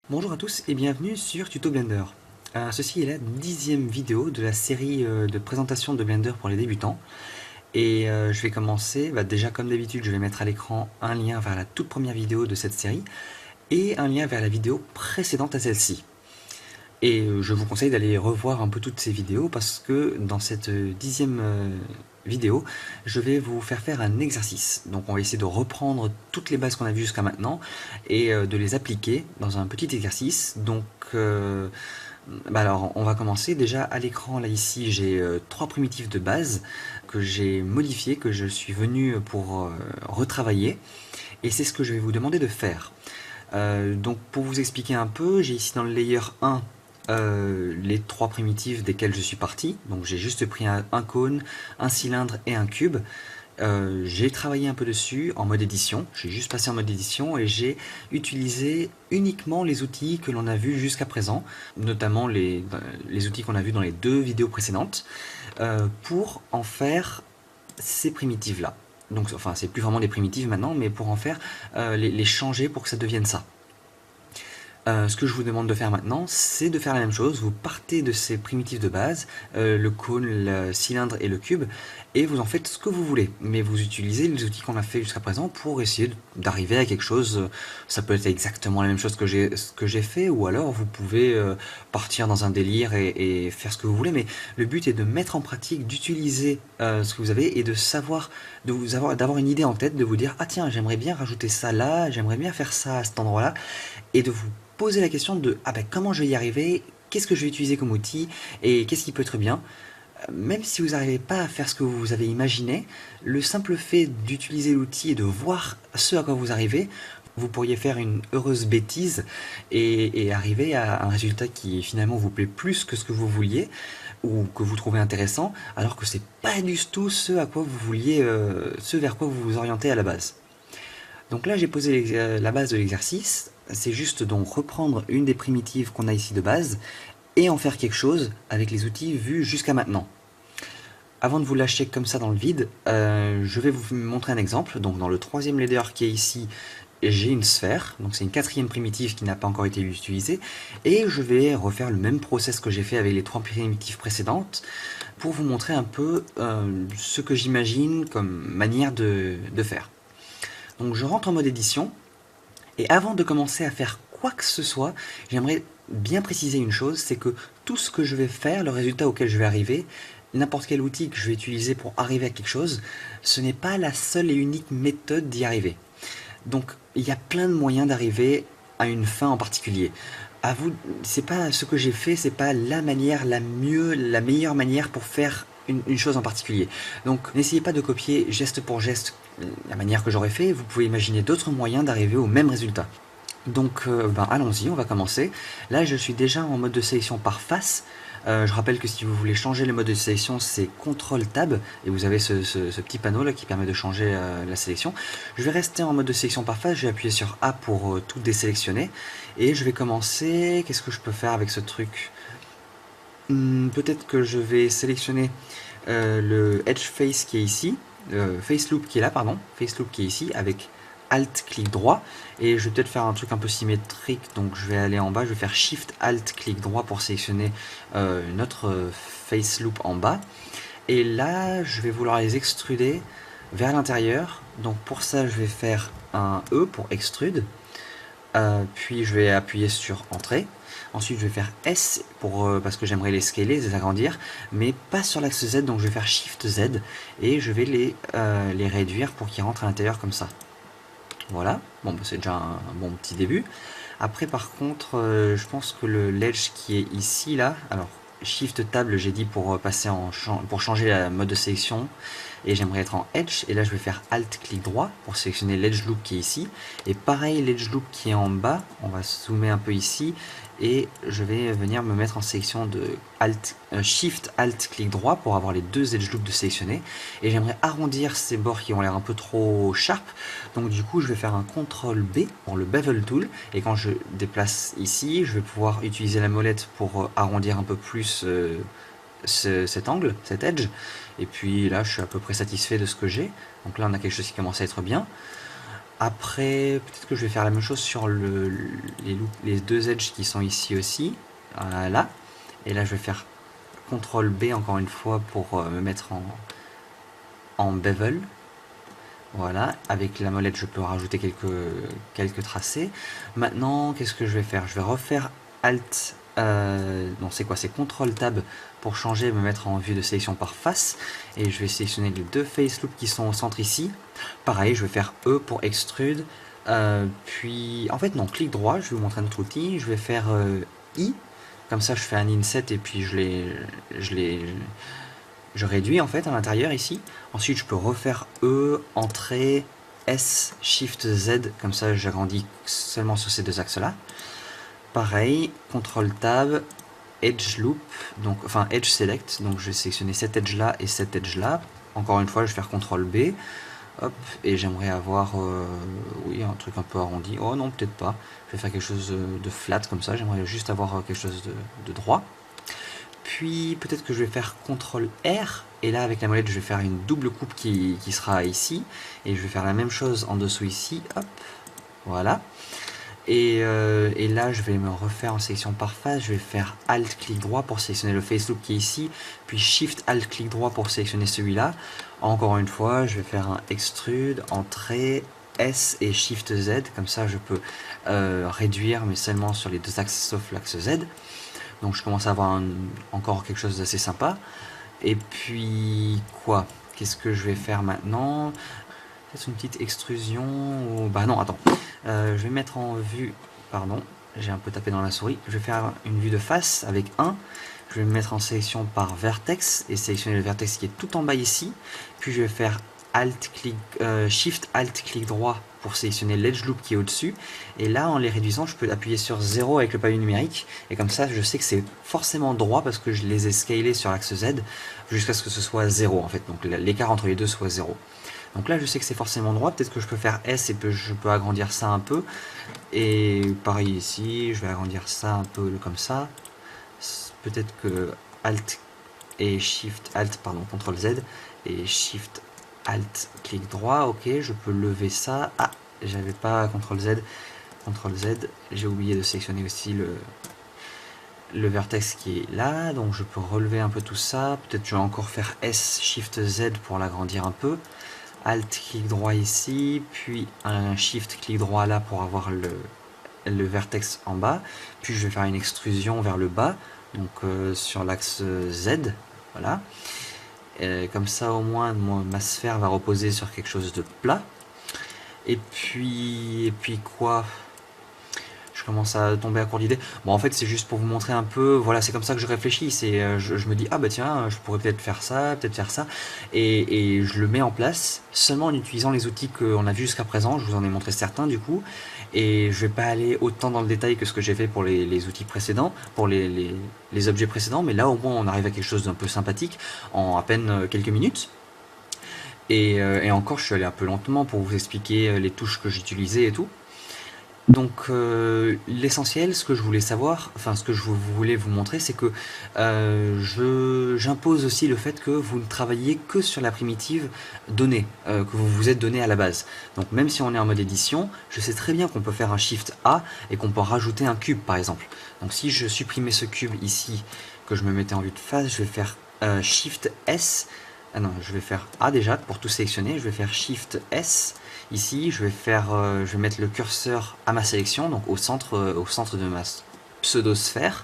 Bonjour à tous et bienvenue sur Tuto Blender. Ceci est la 10e vidéo de la série de présentation de Blender pour les débutants. Et je vais commencer, déjà comme d'habitude je vais mettre à l'écran un lien vers la toute première vidéo de cette série et un lien vers la vidéo précédente à celle-ci. Et je vous conseille d'aller revoir un peu toutes ces vidéos parce que dans cette 10e vidéo, je vais vous faire un exercice. Donc on va essayer de reprendre toutes les bases qu'on a vues jusqu'à maintenant et de les appliquer dans un petit exercice. Donc alors on va commencer. Déjà à l'écran là ici j'ai 3 primitives de base que j'ai modifiées, que je suis venu pour retravailler. Et c'est ce que je vais vous demander de faire. Donc pour vous expliquer un peu, j'ai ici dans le layer 1 les 3 primitives desquelles je suis parti. Donc j'ai juste pris un cône, un cylindre et un cube. J'ai travaillé un peu dessus en mode édition, j'ai juste passé en mode édition et j'ai utilisé uniquement les outils que l'on a vus jusqu'à présent, notamment les outils qu'on a vus dans les 2 vidéos précédentes, pour en faire ces primitives là. Donc enfin c'est plus vraiment des primitives maintenant, mais pour en faire les changer pour que ça devienne ça. Ce que je vous demande de faire maintenant, c'est de faire la même chose. Vous partez de ces primitives de base, le cône, le cylindre et le cube, et vous en faites ce que vous voulez. Mais vous utilisez les outils qu'on a fait jusqu'à présent pour essayer d'arriver à quelque chose. Ça peut être exactement la même chose que j'ai fait, ou alors vous pouvez partir dans un délire et faire ce que vous voulez. Mais le but est de mettre en pratique, d'utiliser ce que vous avez et de savoir, d'avoir une idée en tête, de vous dire ah tiens j'aimerais bien rajouter ça là, j'aimerais bien faire ça à cet endroit-là, et de vous poser la question de ah ben comment je vais y arriver, qu'est-ce que je vais utiliser comme outil et qu'est-ce qui peut être bien. Même si vous n'arrivez pas à faire ce que vous avez imaginé, le simple fait d'utiliser l'outil et de voir ce à quoi vous arrivez, vous pourriez faire une heureuse bêtise et arriver à un résultat qui finalement vous plaît plus que ce que vous vouliez ou que vous trouvez intéressant, alors que c'est pas du tout ce à quoi vous vouliez, ce vers quoi vous vous orientez à la base. Donc là j'ai posé la base de l'exercice, c'est juste donc reprendre une des primitives qu'on a ici de base et en faire quelque chose avec les outils vus jusqu'à maintenant. Avant de vous lâcher comme ça dans le vide, je vais vous montrer un exemple. Donc dans le 3e layer qui est ici, j'ai une sphère, donc c'est une 4e primitive qui n'a pas encore été utilisée, et je vais refaire le même process que j'ai fait avec les 3 primitives précédentes pour vous montrer un peu ce que j'imagine comme manière de faire. Donc je rentre en mode édition, et avant de commencer à faire quoi que ce soit, j'aimerais bien préciser une chose, c'est que tout ce que je vais faire, le résultat auquel je vais arriver, n'importe quel outil que je vais utiliser pour arriver à quelque chose, ce n'est pas la seule et unique méthode d'y arriver. Donc il y a plein de moyens d'arriver à une fin en particulier. À vous, c'est pas ce que j'ai fait, c'est pas la manière la meilleure manière pour faire une chose en particulier. Donc n'essayez pas de copier geste pour geste la manière que j'aurais fait, vous pouvez imaginer d'autres moyens d'arriver au même résultat. Donc allons-y, on va commencer. Là je suis déjà en mode de sélection par face. Je rappelle que si vous voulez changer le mode de sélection, c'est CTRL Tab, et vous avez ce petit panneau là qui permet de changer la sélection. Je vais rester en mode de sélection par face, je vais appuyer sur A pour tout désélectionner, et je vais commencer. Qu'est-ce que je peux faire avec ce truc? Peut-être que je vais sélectionner le Edge Face qui est ici, Face Loop qui est là, pardon, Face Loop qui est ici, avec Alt clic droit, et je vais peut-être faire un truc un peu symétrique, donc je vais aller en bas, je vais faire Shift Alt clic droit pour sélectionner notre Face Loop en bas, et là je vais vouloir les extruder vers l'intérieur. Donc pour ça je vais faire un E pour extrude, puis je vais appuyer sur entrée. Ensuite je vais faire S pour, parce que j'aimerais les scaler, les agrandir, mais pas sur l'axe Z, donc je vais faire Shift Z et je vais les réduire pour qu'ils rentrent à l'intérieur comme ça. Voilà, bon bah, c'est déjà un bon petit début. Après par contre je pense que le ledge qui est ici là, alors Shift Table j'ai dit pour passer pour changer la mode de sélection, et j'aimerais être en Edge, et là je vais faire Alt clic droit pour sélectionner l'Edge Loop qui est ici, et pareil l'Edge Loop qui est en bas, on va zoomer un peu ici, et je vais venir me mettre en sélection de Shift Alt clic droit pour avoir les 2 Edge Loops de sélectionner, et j'aimerais arrondir ces bords qui ont l'air un peu trop sharp, donc du coup je vais faire un CTRL B pour le Bevel Tool, et quand je déplace ici, je vais pouvoir utiliser la molette pour arrondir un peu plus cet angle, cet edge, et puis là je suis à peu près satisfait de ce que j'ai. Donc là on a quelque chose qui commence à être bien. Après, peut-être que je vais faire la même chose sur les deux edges qui sont ici aussi. Voilà. Et là, je vais faire CTRL B encore une fois pour me mettre en bevel. Voilà, avec la molette, je peux rajouter quelques tracés. Maintenant, qu'est-ce que je vais faire? Je vais refaire Alt, non c'est quoi? C'est CTRL Tab pour changer, me mettre en vue de sélection par face. Et je vais sélectionner les deux face loops qui sont au centre ici. Pareil, je vais faire E pour extrude. Puis, en fait non, clic droit, je vais vous montrer un autre outil. Je vais faire I, comme ça je fais un inset et puis je réduis en fait à l'intérieur ici. Ensuite, je peux refaire E, entrée, S, Shift Z, comme ça j'agrandis seulement sur ces deux axes-là. Pareil, CTRL Tab, Edge Loop, donc, enfin Edge Select, donc je vais sélectionner cet edge-là et cet edge-là. Encore une fois, je vais faire CTRL B, hop, et j'aimerais avoir, oui, un truc un peu arrondi. Oh non, peut-être pas. Je vais faire quelque chose de flat comme ça, j'aimerais juste avoir quelque chose de droit. Puis peut-être que je vais faire CTRL R, et là avec la molette je vais faire une double coupe qui sera ici, et je vais faire la même chose en dessous ici, hop, voilà. Et là je vais me refaire en sélection par face, je vais faire Alt clic droit pour sélectionner le face loop qui est ici, puis Shift Alt clic droit pour sélectionner celui-là. Encore une fois, je vais faire un extrude, entrée, S et Shift Z, comme ça je peux réduire, mais seulement sur les deux axes sauf l'axe Z. Donc je commence à avoir encore quelque chose d'assez sympa. Et puis quoi? Qu'est-ce que je vais faire maintenant? Peut-être une petite extrusion ou... Bah non, attends. Je vais mettre en vue... Pardon, j'ai un peu tapé dans la souris. Je vais faire une vue de face avec 1. Je vais me mettre en sélection par vertex et sélectionner le vertex qui est tout en bas ici. Puis je vais faire Alt, clic, Shift Alt clic droit pour sélectionner l'edge loop qui est au-dessus. Et là, en les réduisant, je peux appuyer sur 0 avec le pavé numérique. Et comme ça, je sais que c'est forcément droit parce que je les ai scalés sur l'axe Z jusqu'à ce que ce soit 0 en fait. Donc l'écart entre les deux soit 0. Donc là, je sais que c'est forcément droit. Peut-être que je peux faire S et je peux agrandir ça un peu. Et pareil ici, je vais agrandir ça un peu comme ça. Peut-être que Alt et Shift, Alt, pardon, CTRL Z et Shift Alt, clic droit, ok, je peux lever ça. Ah, j'avais pas CTRL Z, j'ai oublié de sélectionner aussi le vertex qui est là, donc je peux relever un peu tout ça. Peut-être je vais encore faire S, Shift Z pour l'agrandir un peu. Alt, clic droit ici, puis un Shift, clic droit là pour avoir le vertex en bas. Puis je vais faire une extrusion vers le bas, donc sur l'axe Z, voilà. Comme ça au moins ma sphère va reposer sur quelque chose de plat. Et puis quoi? Je commence à tomber à court d'idées. Bon, en fait, c'est juste pour vous montrer un peu, voilà, c'est comme ça que je réfléchis. C'est, je me dis, ah bah tiens, je pourrais peut-être faire ça, et je le mets en place seulement en utilisant les outils qu'on a vus jusqu'à présent. Je vous en ai montré certains du coup, et je vais pas aller autant dans le détail que ce que j'ai fait pour les outils précédents, pour les objets précédents, mais là au moins on arrive à quelque chose d'un peu sympathique en à peine quelques minutes. Et encore, je suis allé un peu lentement pour vous expliquer les touches que j'utilisais et tout. Donc l'essentiel, ce que je voulais savoir, enfin ce que je voulais vous montrer, c'est que j'impose aussi le fait que vous ne travaillez que sur la primitive donnée, que vous vous êtes donné à la base. Donc même si on est en mode édition, je sais très bien qu'on peut faire un Shift A et qu'on peut rajouter un cube par exemple. Donc si je supprimais ce cube ici, que je me mettais en vue de face, je vais faire Shift S. Ah non, je vais faire A déjà pour tout sélectionner, je vais faire Shift S. Ici, je vais mettre le curseur à ma sélection, donc au centre de ma pseudo-sphère.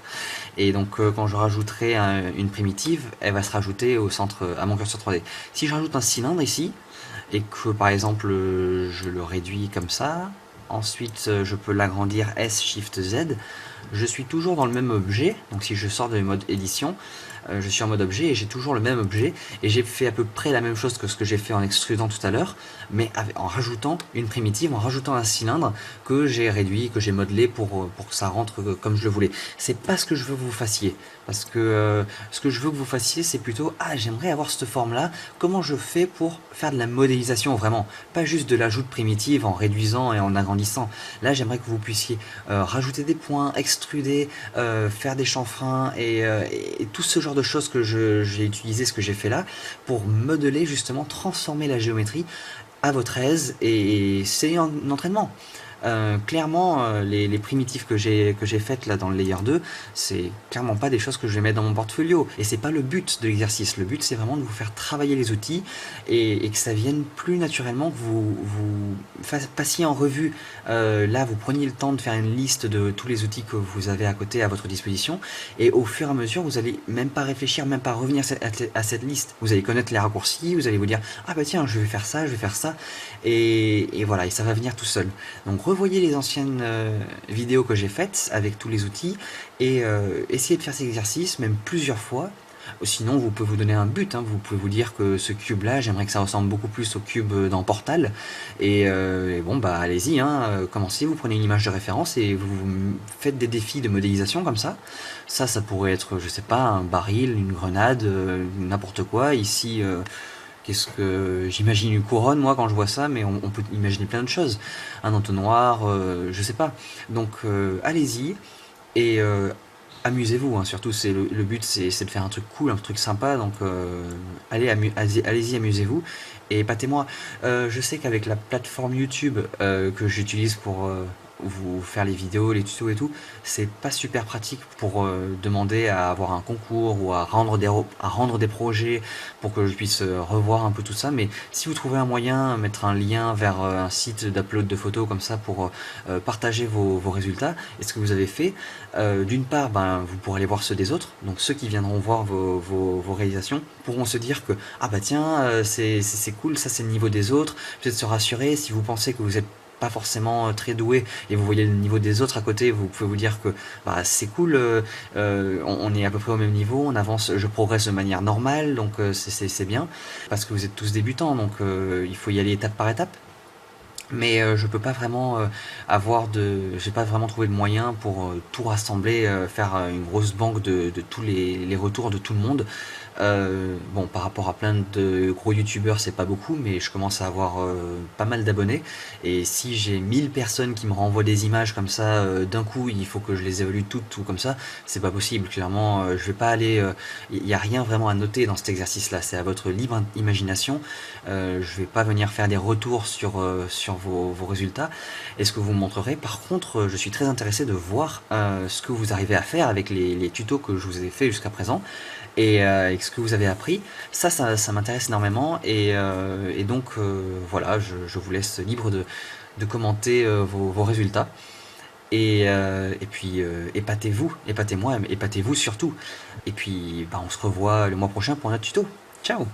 Et donc, quand je rajouterai une primitive, elle va se rajouter au centre, à mon curseur 3D. Si je rajoute un cylindre ici, et que par exemple, je le réduis comme ça, ensuite, je peux l'agrandir S, Shift Z, je suis toujours dans le même objet. Donc, si je sors de mode édition, je suis en mode objet et j'ai toujours le même objet et j'ai fait à peu près la même chose que ce que j'ai fait en extrudant tout à l'heure, mais en rajoutant une primitive, en rajoutant un cylindre que j'ai réduit, que j'ai modelé pour que ça rentre comme je le voulais. C'est pas ce que je veux que vous fassiez, parce que ce que je veux que vous fassiez, c'est plutôt j'aimerais avoir cette forme là, comment je fais pour faire de la modélisation vraiment, pas juste de l'ajout de primitive en réduisant et en agrandissant. Là j'aimerais que vous puissiez rajouter des points, extruder, faire des chanfreins et tout ce genre de choses que j'ai utilisé, ce que j'ai fait là, pour modeler justement, transformer la géométrie à votre aise et c'est un entraînement. Clairement, les primitifs que j'ai faites là dans le layer 2, c'est clairement pas des choses que je vais mettre dans mon portfolio. Et c'est pas le but de l'exercice. Le but, c'est vraiment de vous faire travailler les outils et que ça vienne plus naturellement, que passiez en revue. Là, vous preniez le temps de faire une liste de tous les outils que vous avez à côté à votre disposition. Et au fur et à mesure, vous allez même pas réfléchir, même pas revenir à cette liste. Vous allez connaître les raccourcis, vous allez vous dire, ah bah tiens, je vais faire ça, je vais faire ça. Et voilà, et ça va venir tout seul. Donc revoyez les anciennes vidéos que j'ai faites avec tous les outils et essayez de faire cet exercice même plusieurs fois. Sinon, vous pouvez vous donner un but, hein. Vous pouvez vous dire que ce cube-là, j'aimerais que ça ressemble beaucoup plus au cube dans Portal. Et bon, bah allez-y, hein, commencez, vous prenez une image de référence et vous faites des défis de modélisation comme ça. Ça pourrait être, je sais pas, un baril, une grenade, n'importe quoi. Ici, qu'est-ce que j'imagine une couronne moi quand je vois ça, mais on peut imaginer plein de choses. Un entonnoir, je sais pas. Donc allez-y et amusez-vous, hein. Surtout c'est le but c'est de faire un truc cool, un truc sympa. Donc allez-y, amusez-vous et épatez-moi. Je sais qu'avec la plateforme YouTube que j'utilise pour vous faire les vidéos, les tutos et tout, c'est pas super pratique pour demander à avoir un concours ou à rendre des projets pour que je puisse revoir un peu tout ça. Mais si vous trouvez un moyen, mettre un lien vers un site d'upload de photos comme ça pour partager vos résultats et ce que vous avez fait, d'une part, ben, vous pourrez aller voir ceux des autres, donc ceux qui viendront voir vos réalisations pourront se dire que ah bah tiens, c'est cool, ça c'est le niveau des autres, peut-être se rassurer. Si vous pensez que vous êtes pas forcément très doué et vous voyez le niveau des autres à côté, vous pouvez vous dire que bah, c'est cool, on est à peu près au même niveau, on avance, je progresse de manière normale, donc c'est bien, parce que vous êtes tous débutants, donc il faut y aller étape par étape. Mais je peux pas vraiment j'ai pas vraiment trouvé de moyen pour tout rassembler, faire une grosse banque de tous les retours de tout le monde. Bon, par rapport à plein de gros youtubeurs, c'est pas beaucoup, mais je commence à avoir pas mal d'abonnés. Et si j'ai 1000 personnes qui me renvoient des images comme ça, d'un coup, il faut que je les évalue toutes, tout comme ça, c'est pas possible. Clairement, je vais pas aller. Il y a rien vraiment à noter dans cet exercice-là. C'est à votre libre imagination. Je vais pas venir faire des retours sur vos résultats et ce que vous montrerez. Par contre, je suis très intéressé de voir ce que vous arrivez à faire avec les tutos que je vous ai fait jusqu'à présent et ce que vous avez appris. Ça m'intéresse énormément et donc voilà, je vous laisse libre de commenter vos résultats et puis épatez-vous, épatez-moi, épatez-vous surtout. Et puis bah, on se revoit le mois prochain pour un autre tuto. Ciao!